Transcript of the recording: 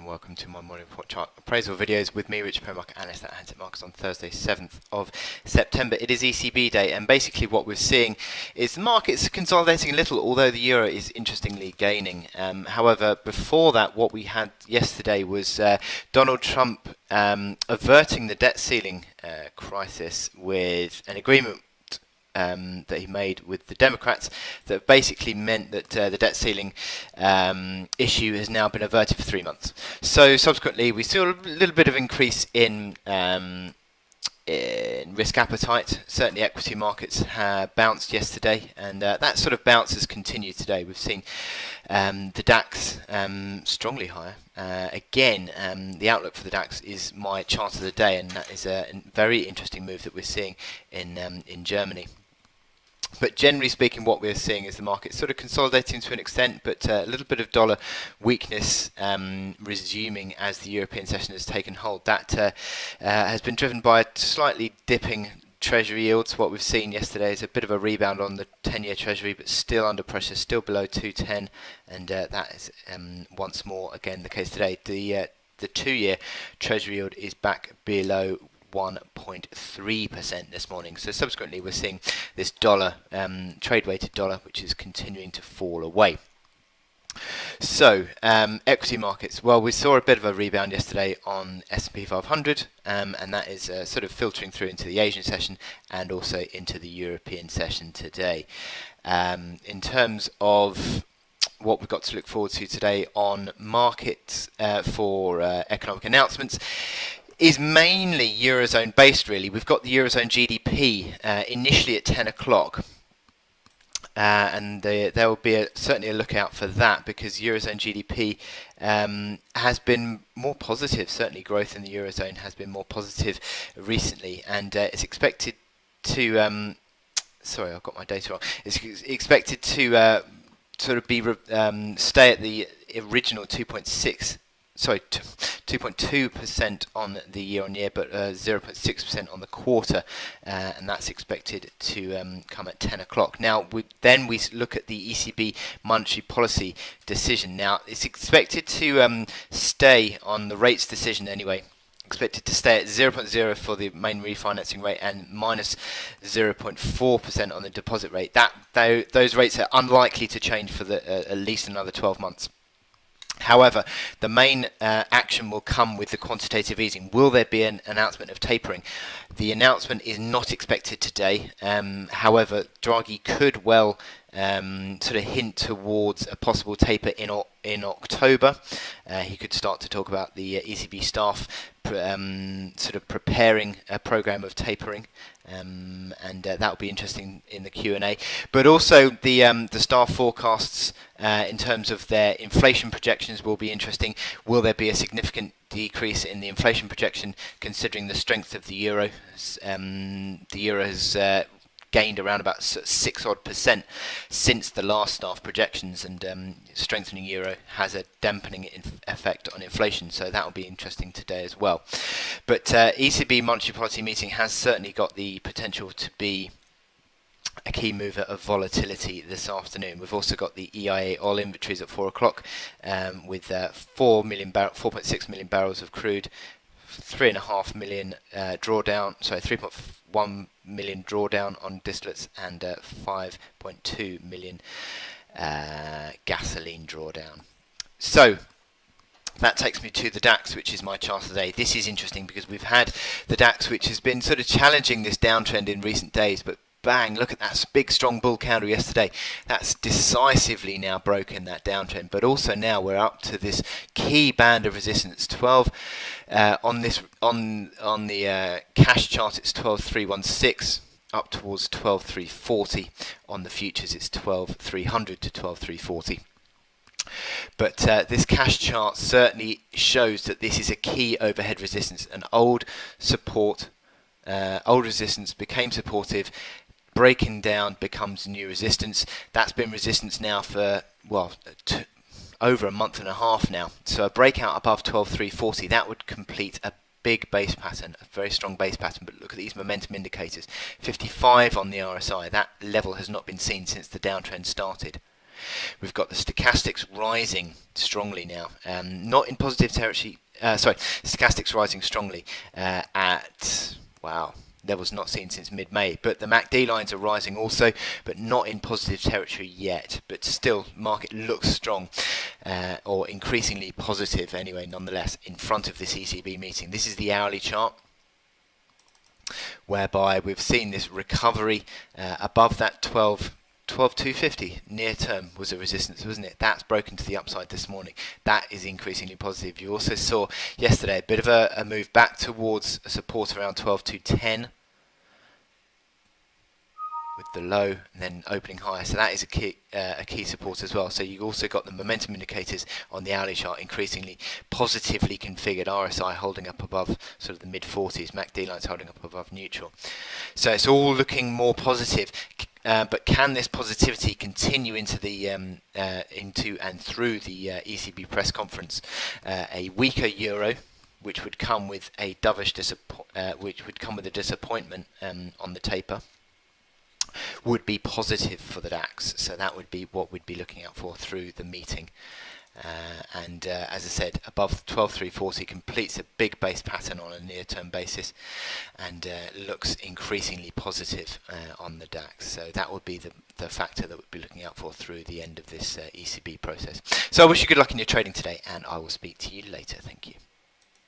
and welcome to my morning report chart appraisal videos with me, Rich Market Analyst at Hantec Markets on Thursday, 7th of September. It is ECB day, and basically what we're seeing is the markets consolidating a little, although the euro is interestingly gaining. However, before that, what we had yesterday was Donald Trump averting the debt ceiling crisis with an agreement that he made with the Democrats that basically meant that the debt ceiling issue has now been averted for 3 months. So subsequently, we saw a little bit of increase in risk appetite. Certainly equity markets bounced yesterday, and that sort of bounce has continued today. We've seen the DAX strongly higher. Again, the outlook for the DAX is my chart of the day, and that is a very interesting move that we're seeing in Germany. But generally speaking, what we're seeing is the market sort of consolidating to an extent, but a little bit of dollar weakness resuming as the European session has taken hold. That has been driven by slightly dipping Treasury yields. What we've seen yesterday is a bit of a rebound on the 10-year Treasury, but still under pressure, still below 210, and that is once more again the case today. The 2-year Treasury yield is back below 1.3% this morning. So subsequently, we're seeing this dollar, trade-weighted dollar, which is continuing to fall away. So equity markets. Well, we saw a bit of a rebound yesterday on S&P 500, and that is sort of filtering through into the Asian session and also into the European session today. In terms of what we've got to look forward to today on markets for economic announcements is mainly Eurozone based, really. We've got the Eurozone GDP initially at 10 o'clock. And there will be certainly a lookout for that, because Eurozone GDP has been more positive. Certainly growth in the Eurozone has been more positive recently, and it's expected to... sorry, I've got my data wrong. It's expected to sort of be stay at the original 2.2% on the year-on-year, but 0.6% on the quarter, and that's expected to come at 10 o'clock. Now, we look at the ECB monetary policy decision. Now, it's expected to stay on the rates decision anyway. Expected to stay at 0.0 for the main refinancing rate and minus 0.4% on the deposit rate. Those rates are unlikely to change for at least another 12 months. However, the main action will come with the quantitative easing. Will there be an announcement of tapering? The announcement is not expected today. However, Draghi could well sort of hint towards a possible taper in October. He could start to talk about the ECB staff sort of preparing a program of tapering. And that will be interesting in the Q&A. But also the staff forecasts in terms of their inflation projections will be interesting. Will there be a significant decrease in the inflation projection, considering the strength of the euro? The euro has gained around about 6% since the last staff projections, and strengthening euro has a dampening effect on inflation, so that will be interesting today as well. But ECB monetary policy meeting has certainly got the potential to be a key mover of volatility this afternoon. We've also got the EIA oil inventories at 4 o'clock with 4.6 million barrels of crude, 3.5 million drawdown, sorry, 3.1 million drawdown on distillates, and 5.2 million gasoline drawdown. So that takes me to the DAX, which is my chart today. This is interesting because we've had the DAX, which has been sort of challenging this downtrend in recent days, but bang, look at that big strong bull candle yesterday. That's decisively now broken that downtrend, but also now we're up to this key band of resistance, 12 on the cash chart. It's 12,316 up towards 12,340. On the futures, it's 12,300 to 12,340. But this cash chart certainly shows that this is a key overhead resistance. An old resistance became supportive. Breaking down becomes new resistance. That's been resistance now for, well, over a month and a half now. So a breakout above 12,340, that would complete a big base pattern, a very strong base pattern. But look at these momentum indicators. 55 on the RSI. That level has not been seen since the downtrend started. We've got the stochastics rising strongly now, not in positive territory. Stochastics rising strongly at, wow, levels not seen since mid-May. But the MACD lines are rising also, but not in positive territory yet. But still, market looks strong, or increasingly positive anyway, nonetheless, in front of this ECB meeting. This is the hourly chart, whereby we've seen this recovery above that 12,250 near term was a resistance, wasn't it? That's broken to the upside this morning. That is increasingly positive. You also saw yesterday a bit of a move back towards a support around 12,210 with the low and then opening higher. So that is a key support as well. So you've also got the momentum indicators on the hourly chart increasingly positively configured. RSI holding up above sort of the mid-40s, MACD lines holding up above neutral. So it's all looking more positive. But can this positivity continue into the into and through the ECB press conference? A weaker euro, which would come with a dovish disappointment on the taper, would be positive for the DAX. So that would be what we'd be looking out for through the meeting. As I said, above 12,340 completes a big base pattern on a near-term basis, and looks increasingly positive on the DAX. So that would be the factor that we'd be looking out for through the end of this ECB process. So I wish you good luck in your trading today, and I will speak to you later. Thank you.